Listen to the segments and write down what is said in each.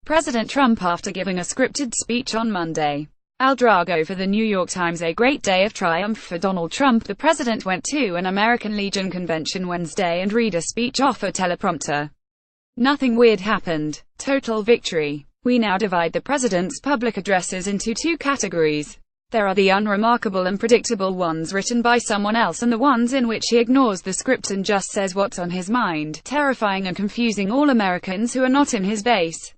President Trump after giving a scripted speech on Monday. Al Drago for the New York Times. A great day of triumph for Donald Trump. The president went to an American Legion convention Wednesday and read a speech off a teleprompter. Nothing weird happened. Total victory. We now divide the president's public addresses into two categories. There are the unremarkable and predictable ones written by someone else, and the ones in which he ignores the script and just says what's on his mind, terrifying and confusing all Americans who are not in his base.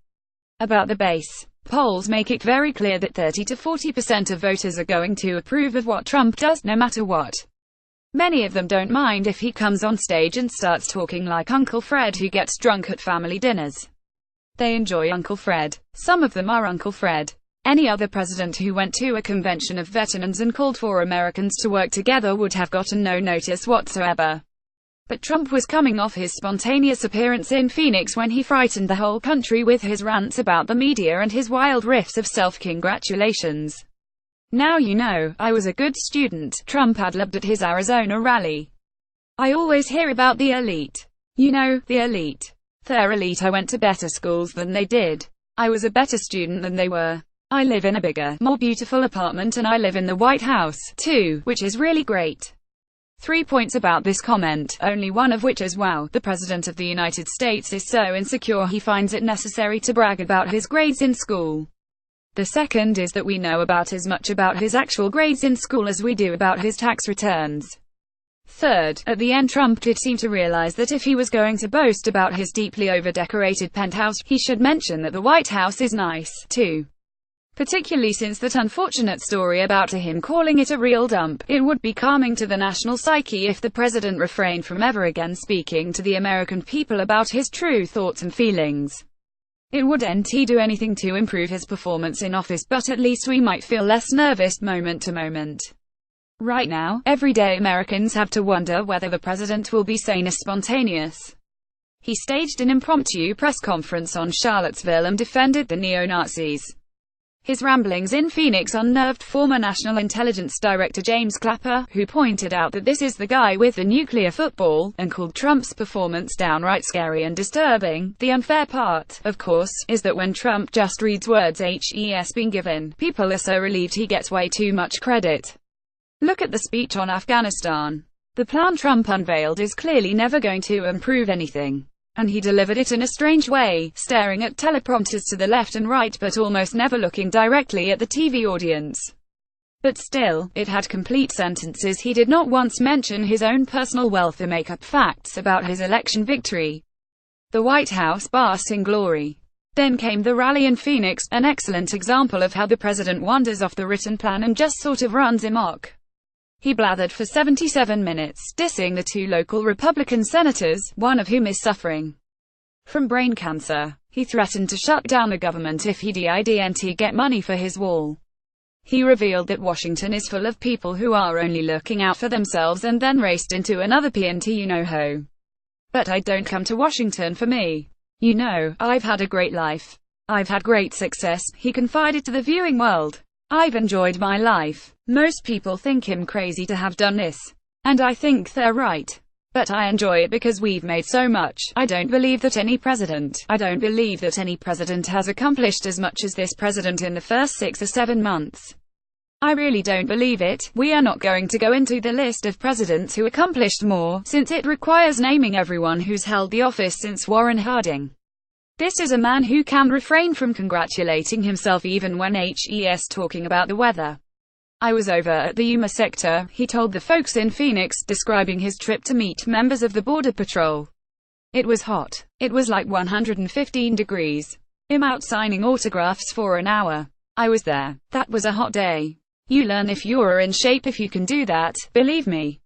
About the base. Polls make it very clear that 30 to 40% of voters are going to approve of what Trump does, no matter what. Many of them don't mind if he comes on stage and starts talking like Uncle Fred who gets drunk at family dinners. They enjoy Uncle Fred. Some of them are Uncle Fred. Any other president who went to a convention of veterans and called for Americans to work together would have gotten no notice whatsoever. But Trump was coming off his spontaneous appearance in Phoenix when he frightened the whole country with his rants about the media and his wild riffs of self-congratulations. Now you know, I was a good student, Trump ad-libbed at his Arizona rally. I always hear about the elite. You know, the elite. They're elite. I went to better schools than they did. I was a better student than they were. I live in a bigger, more beautiful apartment and I live in the White House, too, which is really great. 3 points about this comment, only one of which is wow, the President of the United States is so insecure he finds it necessary to brag about his grades in school. The second is that we know about as much about his actual grades in school as we do about his tax returns. Third, at the end Trump did seem to realize that if he was going to boast about his deeply over-decorated penthouse, he should mention that the White House is nice, too. Particularly since that unfortunate story about him calling it a real dump. It would be calming to the national psyche if the president refrained from ever again speaking to the American people about his true thoughts and feelings. It wouldn't do anything to improve his performance in office, but at least we might feel less nervous moment to moment. Right now, everyday Americans have to wonder whether the president will be sane or spontaneous. He staged an impromptu press conference on Charlottesville and defended the neo-Nazis. His ramblings in Phoenix unnerved former National Intelligence Director James Clapper, who pointed out that this is the guy with the nuclear football, and called Trump's performance downright scary and disturbing. The unfair part, of course, is that when Trump just reads words he's been given, people are so relieved he gets way too much credit. Look at the speech on Afghanistan. The plan Trump unveiled is clearly never going to improve anything. And he delivered it in a strange way, staring at teleprompters to the left and right but almost never looking directly at the TV audience. But still, it had complete sentences. He did not once mention his own personal wealth or make up facts about his election victory. The White House basks in glory. Then came the rally in Phoenix, an excellent example of how the president wanders off the written plan and just sort of runs amok. He blathered for 77 minutes, dissing the two local Republican senators, one of whom is suffering from brain cancer. He threatened to shut down the government if he didn't get money for his wall. He revealed that Washington is full of people who are only looking out for themselves and then raced into another P&T you-know-ho. But I don't come to Washington for me. You know, I've had a great life. I've had great success, he confided to the viewing world. I've enjoyed my life. Most people think him crazy to have done this. And I think they're right. But I enjoy it because we've made so much. I don't believe that any president has accomplished as much as this president in the first 6 or 7 months. I really don't believe it. We are not going to go into the list of presidents who accomplished more, since it requires naming everyone who's held the office since Warren Harding. This is a man who can refrain from congratulating himself even when he's talking about the weather. I was over at the Yuma sector, he told the folks in Phoenix, describing his trip to meet members of the Border Patrol. It was hot. It was like 115 degrees. I'm out signing autographs for an hour. I was there. That was a hot day. You learn if you're in shape if you can do that, believe me.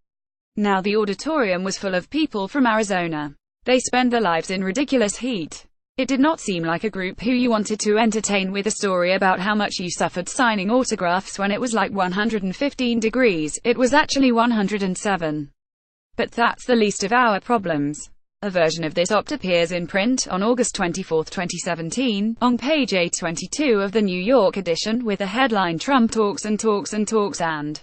Now the auditorium was full of people from Arizona. They spend their lives in ridiculous heat. It did not seem like a group who you wanted to entertain with a story about how much you suffered signing autographs when it was like 115 degrees, it was actually 107. But that's the least of our problems. A version of this op appears in print on August 24, 2017, on page 822 of the New York edition, with the headline Trump talks and talks and talks and